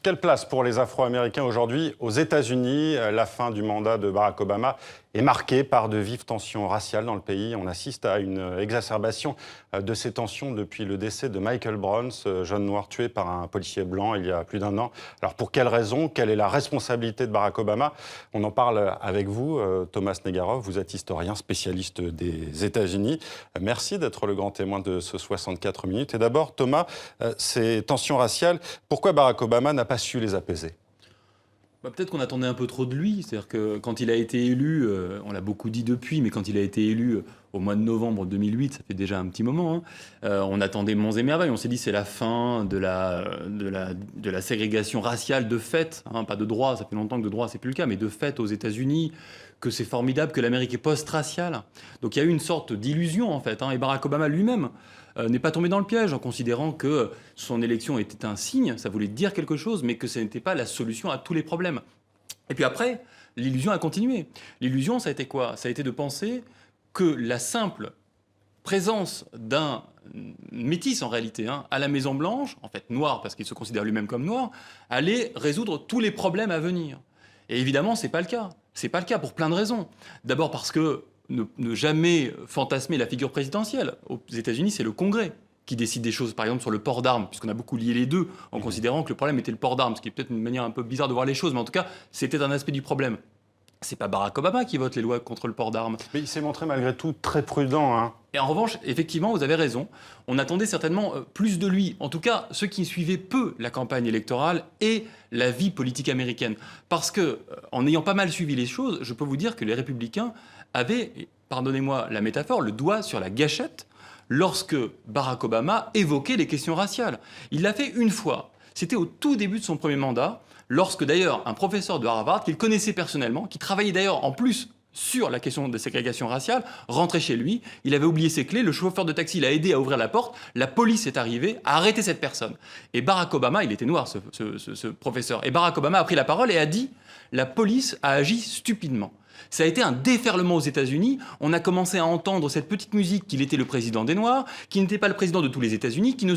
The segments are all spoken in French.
Quelle place pour les Afro-Américains aujourd'hui aux États-Unis? La fin du mandat de Barack Obama est marquée par de vives tensions raciales dans le pays. On assiste à une exacerbation de ces tensions depuis le décès de Michael Brown, ce jeune noir tué par un policier blanc il y a plus d'un an. Alors pour quelles raisons? Quelle est la responsabilité de Barack Obama? On en parle avec vous, Thomas Negaroff. Vous êtes historien spécialiste des États-Unis. Merci d'être le grand témoin de ce 64 minutes. Et d'abord, Thomas, ces tensions raciales, pourquoi Barack Obama n'a pas su les apaiser? Peut-être qu'on attendait un peu trop de lui. C'est-à-dire que quand il a été élu, on l'a beaucoup dit depuis, mais quand il a été élu au mois de novembre 2008, ça fait déjà un petit moment, on attendait monts et merveilles. On s'est dit c'est la fin de la ségrégation raciale de fait, pas de droit. Ça fait longtemps que de droit, c'est plus le cas, mais de fait aux États-Unis, que c'est formidable, que l'Amérique est post-raciale. Donc il y a eu une sorte d'illusion en fait. Et Barack Obama lui-même n'est pas tombé dans le piège en considérant que son élection était un signe, ça voulait dire quelque chose, mais que ce n'était pas la solution à tous les problèmes. Et puis après, l'illusion a continué. L'illusion, ça a été quoi? Ça a été de penser que la simple présence d'un métis en réalité, à la Maison-Blanche, en fait noir parce qu'il se considère lui-même comme noir, allait résoudre tous les problèmes à venir. Et évidemment, c'est pas le cas. C'est pas le cas pour plein de raisons. D'abord parce que ne jamais fantasmer la figure présidentielle. Aux États-Unis, c'est le Congrès qui décide des choses, par exemple sur le port d'armes, puisqu'on a beaucoup lié les deux en considérant que le problème était le port d'armes, ce qui est peut-être une manière un peu bizarre de voir les choses, mais en tout cas, c'était un aspect du problème. C'est pas Barack Obama qui vote les lois contre le port d'armes. Mais il s'est montré malgré tout très prudent. Et en revanche, effectivement, vous avez raison, on attendait certainement plus de lui. En tout cas, ceux qui suivaient peu la campagne électorale et la vie politique américaine. Parce que, en ayant pas mal suivi les choses, je peux vous dire que les républicains avaient, pardonnez-moi la métaphore, le doigt sur la gâchette lorsque Barack Obama évoquait les questions raciales. Il l'a fait une fois. C'était au tout début de son premier mandat, lorsque d'ailleurs un professeur de Harvard, qu'il connaissait personnellement, qui travaillait d'ailleurs en plus sur la question de ségrégation raciale, rentrait chez lui, il avait oublié ses clés, le chauffeur de taxi l'a aidé à ouvrir la porte, la police est arrivée, a arrêté cette personne. Et Barack Obama, il était noir ce professeur, et Barack Obama a pris la parole et a dit « la police a agi stupidement ». Ça a été un déferlement aux États-Unis. On a commencé à entendre cette petite musique qu'il était le président des Noirs, qu'il n'était pas le président de tous les États-Unis, qu'il ne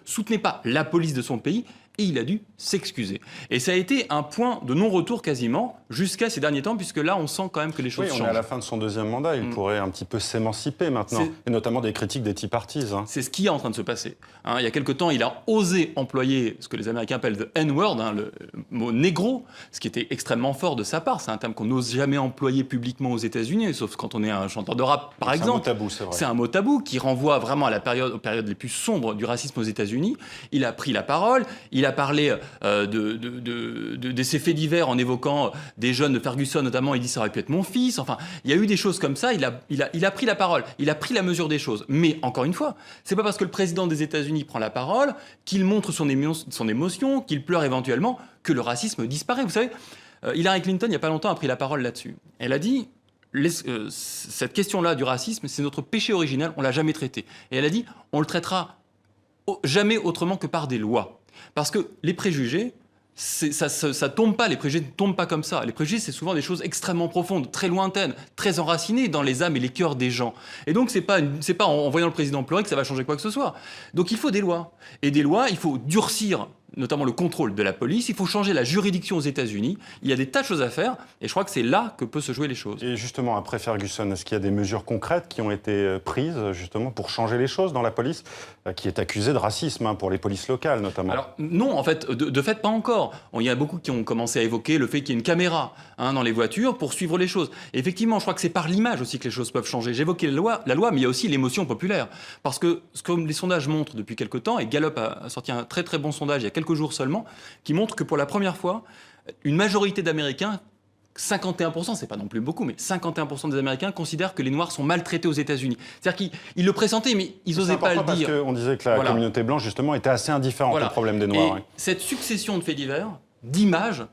soutenait pas la police de son pays. Et il a dû s'excuser. Et ça a été un point de non-retour quasiment jusqu'à ces derniers temps, puisque là, on sent quand même que les choses changent. Oui, on est à la fin de son deuxième mandat. Il pourrait un petit peu s'émanciper maintenant, et notamment des critiques des Tea Parties. C'est ce qui est en train de se passer. Il y a quelque temps, il a osé employer ce que les Américains appellent the N-word, le mot négro, ce qui était extrêmement fort de sa part. C'est un terme qu'on n'ose jamais employer publiquement aux États-Unis, sauf quand on est un chanteur de rap, par exemple. C'est un mot tabou, c'est vrai. C'est un mot tabou qui renvoie vraiment à aux périodes les plus sombres du racisme aux États-Unis. Il a pris la parole. Il a parlé de ces faits divers en évoquant des jeunes de Ferguson notamment. Il dit ça aurait pu être mon fils. Enfin, il y a eu des choses comme ça. Il a pris la parole. Il a pris la mesure des choses. Mais encore une fois, c'est pas parce que le président des États-Unis prend la parole, qu'il montre son émotion, qu'il pleure éventuellement, que le racisme disparaît. Vous savez, Hillary Clinton, il n'y a pas longtemps, a pris la parole là-dessus. Elle a dit cette question-là du racisme, c'est notre péché originel. On l'a jamais traité. Et elle a dit, on le traitera jamais autrement que par des lois. Parce que les préjugés, ça tombe pas, les préjugés ne tombent pas comme ça. Les préjugés, c'est souvent des choses extrêmement profondes, très lointaines, très enracinées dans les âmes et les cœurs des gens. Et donc, c'est pas en voyant le président pleurer que ça va changer quoi que ce soit. Donc, il faut des lois. Et des lois, il faut durcir notamment le contrôle de la police, il faut changer la juridiction aux États-Unis. Il y a des tas de choses à faire, et je crois que c'est là que peuvent se jouer les choses. Et justement, après Ferguson, est-ce qu'il y a des mesures concrètes qui ont été prises, justement, pour changer les choses dans la police, qui est accusée de racisme, pour les polices locales, notamment? Alors, non, en fait, de fait, pas encore. Il y a beaucoup qui ont commencé à évoquer le fait qu'il y ait une caméra dans les voitures pour suivre les choses. Et effectivement, je crois que c'est par l'image aussi que les choses peuvent changer. J'évoquais la loi, mais il y a aussi l'émotion populaire. Parce que, comme les sondages montrent depuis quelque temps, et Gallup a sorti un très très bon sondage il y a quelques jours seulement, qui montre que pour la première fois, une majorité d'Américains, 51%, c'est pas non plus beaucoup, mais 51% des Américains considèrent que les Noirs sont maltraités aux États-Unis. C'est-à-dire qu'ils le pressentaient, mais ils n'osaient pas le dire. Parce qu'on disait que la communauté blanche, justement, était assez indifférente au problème des Noirs. Et cette succession de faits divers, d'images,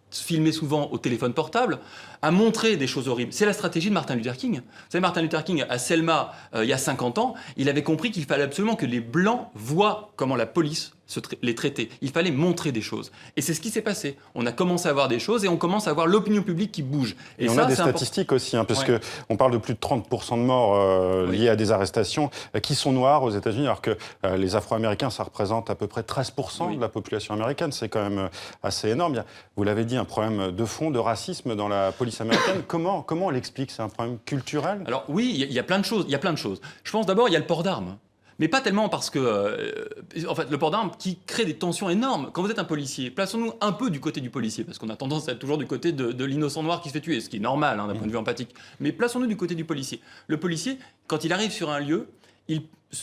filmées souvent au téléphone portable, a montré des choses horribles. C'est la stratégie de Martin Luther King. Vous savez, Martin Luther King, à Selma, il y a 50 ans, il avait compris qu'il fallait absolument que les Blancs voient comment la police les traiter, il fallait montrer des choses. Et c'est ce qui s'est passé. On a commencé à voir des choses et on commence à voir l'opinion publique qui bouge. Et on a des statistiques aussi, parce qu'on parle de plus de 30% de morts liés à des arrestations qui sont noirs aux États-Unis, alors que les Afro-Américains, ça représente à peu près 13% de la population américaine. C'est quand même assez énorme. Il y a, vous l'avez dit, un problème de fond, de racisme dans la police américaine. Comment on l'explique? C'est un problème culturel? Alors oui, il y a plein de choses. Je pense d'abord, il y a le port d'armes. Mais pas tellement parce que, en fait, le port d'armes qui crée des tensions énormes. Quand vous êtes un policier, plaçons-nous un peu du côté du policier, parce qu'on a tendance à être toujours du côté de l'innocent noir qui se fait tuer, ce qui est normal d'un point de vue empathique. Mais plaçons-nous du côté du policier. Le policier, quand il arrive sur un lieu,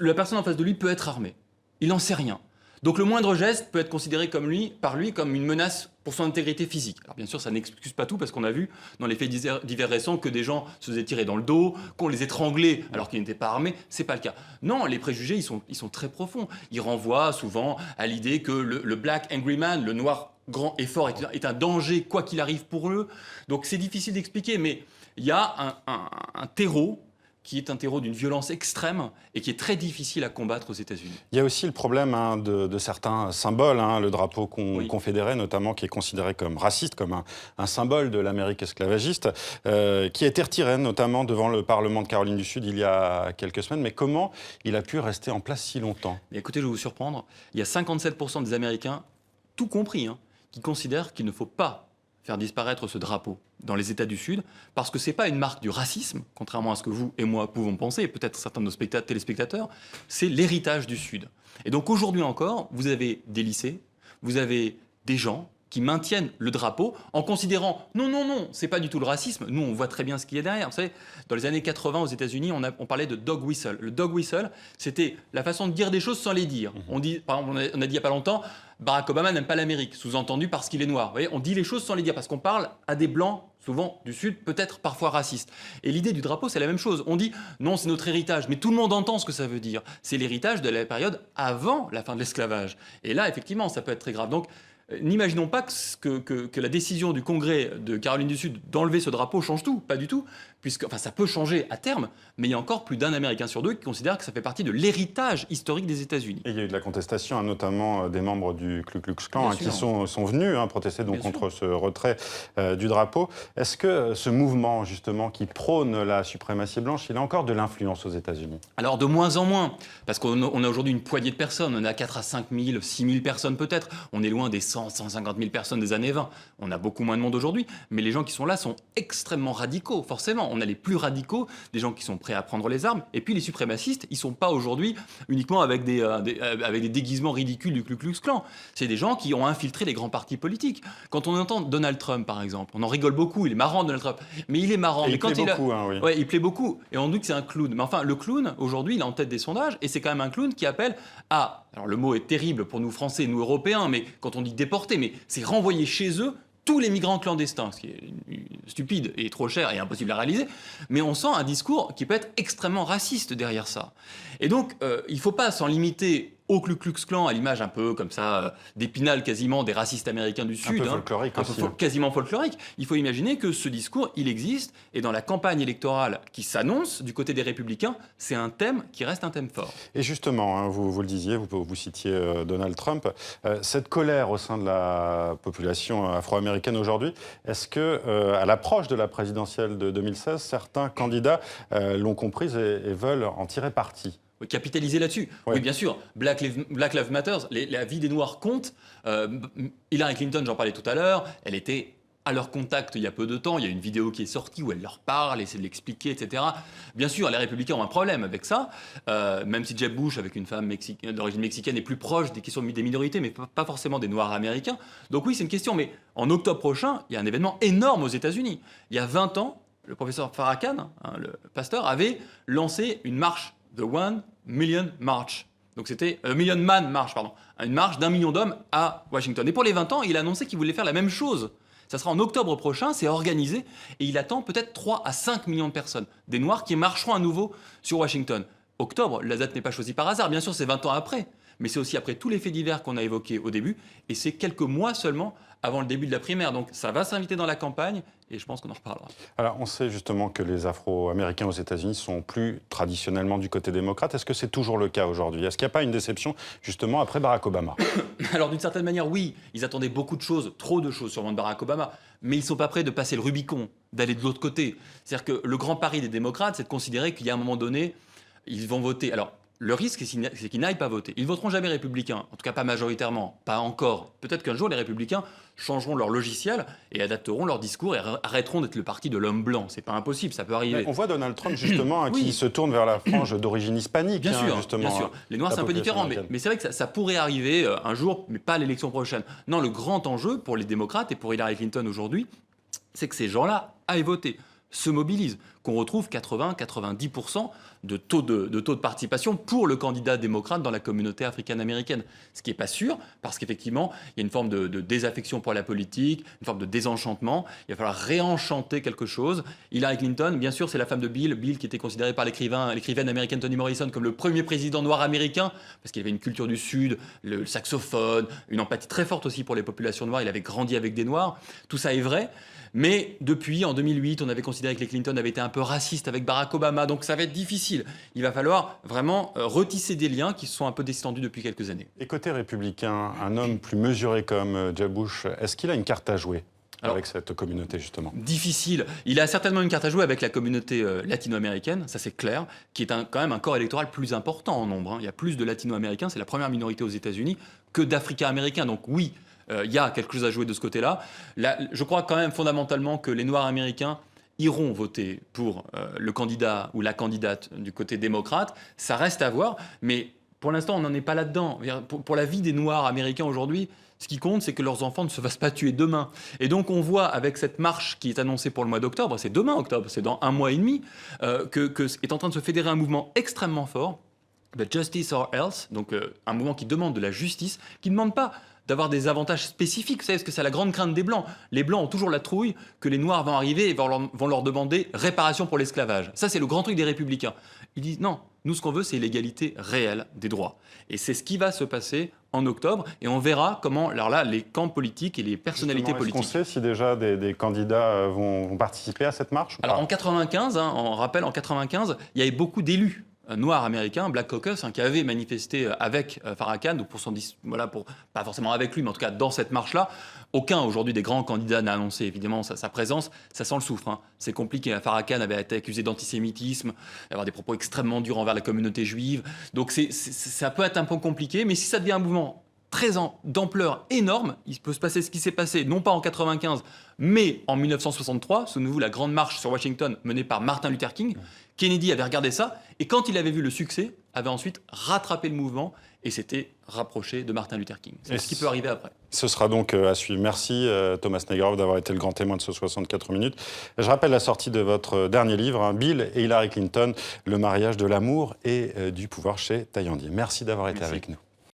la personne en face de lui peut être armée. Il n'en sait rien. Donc le moindre geste peut être considéré par lui comme une menace pour son intégrité physique. Alors bien sûr, ça n'excuse pas tout, parce qu'on a vu dans les faits divers récents que des gens se faisaient tirer dans le dos, qu'on les étranglait alors qu'ils n'étaient pas armés. C'est pas le cas. Non, les préjugés, ils sont très profonds. Ils renvoient souvent à l'idée que le black angry man, le noir grand et fort, est un danger quoi qu'il arrive pour eux. Donc c'est difficile d'expliquer, mais il y a un terreau qui est un terreau d'une violence extrême et qui est très difficile à combattre aux États-Unis. Il y a aussi le problème de certains symboles, le drapeau confédéré notamment, qui est considéré comme raciste, comme un symbole de l'Amérique esclavagiste, qui a été retiré notamment devant le Parlement de Caroline du Sud il y a quelques semaines. Mais comment il a pu rester en place si longtemps? Écoutez, je vais vous surprendre, il y a 57% des Américains, tout compris, qui considèrent qu'il ne faut pas faire disparaître ce drapeau dans les États du Sud, parce que ce n'est pas une marque du racisme, contrairement à ce que vous et moi pouvons penser, et peut-être certains de nos téléspectateurs, c'est l'héritage du Sud. Et donc aujourd'hui encore, vous avez des lycées, vous avez des gens qui maintiennent le drapeau en considérant non, c'est pas du tout le racisme. Nous, on voit très bien ce qu'il y a derrière. Vous savez, dans les années 80 aux États-Unis, on parlait de dog whistle. Le dog whistle, c'était la façon de dire des choses sans les dire. Par exemple, on a dit il y a pas longtemps, Barack Obama n'aime pas l'Amérique, sous-entendu parce qu'il est noir. Vous voyez, on dit les choses sans les dire parce qu'on parle à des blancs, souvent du Sud, peut-être parfois racistes. Et l'idée du drapeau, c'est la même chose. On dit non, c'est notre héritage, mais tout le monde entend ce que ça veut dire. C'est l'héritage de la période avant la fin de l'esclavage. Et là, effectivement, ça peut être très grave. Donc, n'imaginons pas que la décision du Congrès de Caroline du Sud d'enlever ce drapeau change tout, pas du tout, puisque ça peut changer à terme, mais il y a encore plus d'un Américain sur deux qui considère que ça fait partie de l'héritage historique des États-Unis. Et il y a eu de la contestation, notamment des membres du Ku Klux Klan, qui sont venus protester contre ce retrait du drapeau. Est-ce que ce mouvement, justement, qui prône la suprématie blanche, il a encore de l'influence aux États-Unis? Alors de moins en moins, parce qu'on a aujourd'hui une poignée de personnes, on a 4 à 5 000, 6 000 personnes peut-être, on est loin des 150 000 personnes des années 20. On a beaucoup moins de monde aujourd'hui, mais les gens qui sont là sont extrêmement radicaux, forcément. On a les plus radicaux, des gens qui sont prêts à prendre les armes, et puis les suprémacistes, ils ne sont pas aujourd'hui uniquement avec des déguisements ridicules du Ku Klux Klan. C'est des gens qui ont infiltré les grands partis politiques. Quand on entend Donald Trump, par exemple, on en rigole beaucoup, il est marrant Donald Trump, mais il est marrant. Et mais il plaît beaucoup, oui. Ouais, il plaît beaucoup, et on dit que c'est un clown. Mais enfin, le clown, aujourd'hui, il est en tête des sondages, et c'est quand même un clown qui appelle à... Alors le mot est terrible pour nous Français, nous Européens, mais quand on dit déporter, mais c'est renvoyer chez eux tous les migrants clandestins, ce qui est stupide et trop cher et impossible à réaliser, mais on sent un discours qui peut être extrêmement raciste derrière ça. Et donc, il ne faut pas s'en limiter au Ku Klux Klan, à l'image un peu comme ça, d'Épinal quasiment, des racistes américains du Sud. Un peu folklorique aussi. Quasiment folklorique. Il faut imaginer que ce discours, il existe, et dans la campagne électorale qui s'annonce du côté des Républicains, c'est un thème qui reste un thème fort. Et justement, vous le disiez, vous citiez Donald Trump, cette colère au sein de la population afro-américaine aujourd'hui, est-ce que, à l'approche de la présidentielle de 2016, certains candidats l'ont comprise et veulent en tirer parti? Capitaliser là-dessus. Ouais. Oui, bien sûr. Black Lives Matter, la vie des Noirs compte. Hillary Clinton, j'en parlais tout à l'heure, elle était à leur contact il y a peu de temps. Il y a une vidéo qui est sortie où elle leur parle, essaie de l'expliquer, etc. Bien sûr, les Républicains ont un problème avec ça, même si Jeb Bush, avec une femme d'origine mexicaine, est plus proche des questions des minorités, mais pas forcément des Noirs américains. Donc oui, c'est une question. Mais en octobre prochain, il y a un événement énorme aux États-Unis. Il y a 20 ans, le professeur Farrakhan, le pasteur, avait lancé une marche, The 1 Million March. Donc c'était Million Man March, pardon. Une marche d'1 million d'hommes à Washington. Et pour les 20 ans, il a annoncé qu'il voulait faire la même chose. Ça sera en octobre prochain, c'est organisé, et il attend peut-être 3 à 5 millions de personnes, des Noirs qui marcheront à nouveau sur Washington. Octobre, la date n'est pas choisie par hasard, bien sûr, c'est 20 ans après. mais c'est aussi après tous les faits divers qu'on a évoqués au début, et c'est quelques mois seulement avant le début de la primaire. Donc ça va s'inviter dans la campagne, et je pense qu'on en reparlera. Alors, on sait justement que les Afro-Américains aux États-Unis sont plus traditionnellement du côté démocrate. Est-ce que c'est toujours le cas aujourd'hui? Est-ce qu'il n'y a pas une déception, justement, après Barack Obama? Alors, d'une certaine manière, oui, ils attendaient beaucoup de choses, trop de choses sûrement de Barack Obama, mais ils ne sont pas prêts de passer le Rubicon, d'aller de l'autre côté. C'est-à-dire que le grand pari des démocrates, c'est de considérer qu'il y a un moment donné, ils vont voter. Alors, le risque, c'est qu'ils n'aillent pas voter. Ils ne voteront jamais républicains, en tout cas pas majoritairement, pas encore. Peut-être qu'un jour, les républicains changeront leur logiciel et adapteront leur discours et arrêteront d'être le parti de l'homme blanc. C'est pas impossible, ça peut arriver. Mais on voit Donald Trump, justement, Oui. qui se tourne vers la frange d'origine hispanique. Bien sûr, justement, bien sûr. Les Noirs, c'est un peu différent, mais c'est vrai que ça pourrait arriver un jour, mais pas à l'élection prochaine. Non, le grand enjeu pour les démocrates et pour Hillary Clinton aujourd'hui, c'est que ces gens-là aillent voter, se mobilisent, qu'on retrouve 80-90% de taux de participation pour le candidat démocrate dans la communauté africaine-américaine. Ce qui n'est pas sûr, parce qu'effectivement, il y a une forme de désaffection pour la politique, une forme de désenchantement. Il va falloir réenchanter quelque chose. Hillary Clinton, bien sûr, c'est la femme de Bill qui était considéré par l'écrivaine américaine Toni Morrison comme le premier président noir américain, parce qu'il avait une culture du Sud, le saxophone, une empathie très forte aussi pour les populations noires. Il avait grandi avec des Noirs. Tout ça est vrai. Mais depuis, en 2008, on avait considéré que les Clinton avaient été un peu racistes avec Barack Obama, donc ça va être difficile. Il va falloir vraiment retisser des liens qui se sont un peu distendus depuis quelques années. Et côté républicain, un homme plus mesuré comme Jeb Bush, est-ce qu'il a une carte à jouer avec cette communauté, justement? Difficile. Il a certainement une carte à jouer avec la communauté latino-américaine, ça c'est clair, qui est quand même un corps électoral plus important en nombre. Il y a plus de latino-américains, c'est la première minorité aux États-Unis, que d'Africains-américains. Donc oui, il y a quelque chose à jouer de ce côté-là. Je crois quand même fondamentalement que les Noirs américains iront voter pour le candidat ou la candidate du côté démocrate. Ça reste à voir, mais pour l'instant, on n'en est pas là-dedans. Pour la vie des Noirs américains aujourd'hui, ce qui compte, c'est que leurs enfants ne se fassent pas tuer demain. Et donc, on voit avec cette marche qui est annoncée pour le mois d'octobre, c'est demain octobre, c'est dans 1 mois et demi, que est en train de se fédérer un mouvement extrêmement fort, The Justice or Else, donc un mouvement qui demande de la justice, qui ne demande pas d'avoir des avantages spécifiques. Vous savez, parce que c'est la grande crainte des Blancs. Les Blancs ont toujours la trouille que les Noirs vont arriver et vont leur demander réparation pour l'esclavage. Ça, c'est le grand truc des Républicains. Ils disent non, nous, ce qu'on veut, c'est l'égalité réelle des droits. Et c'est ce qui va se passer en octobre. Et on verra comment, alors là, les camps politiques et les personnalités politiques... Est-ce qu'on sait si déjà des candidats vont participer à cette marche? Alors en 95, on rappelle, en 95, il y avait beaucoup d'élus noirs américains, Black Caucus, qui avaient manifesté avec Farrakhan, donc pour pas forcément avec lui, mais en tout cas dans cette marche-là. Aucun aujourd'hui des grands candidats n'a annoncé évidemment sa présence. Ça sent le soufre. C'est compliqué. Farrakhan avait été accusé d'antisémitisme, d'avoir des propos extrêmement durs envers la communauté juive. Donc ça peut être un peu compliqué, mais si ça devient un mouvement d'ampleur énorme, il peut se passer ce qui s'est passé, non pas en 95, mais en 1963, souvenez-vous, la grande marche sur Washington menée par Martin Luther King. Kennedy avait regardé ça, et quand il avait vu le succès, avait ensuite rattrapé le mouvement, et s'était rapproché de Martin Luther King. C'est ce qui peut arriver après. Ce sera donc à suivre. Merci Thomas Negrov d'avoir été le grand témoin de ce 64 minutes. Je rappelle la sortie de votre dernier livre, Bill et Hillary Clinton, le mariage de l'amour et du pouvoir chez Taillandier. Merci d'avoir été avec nous.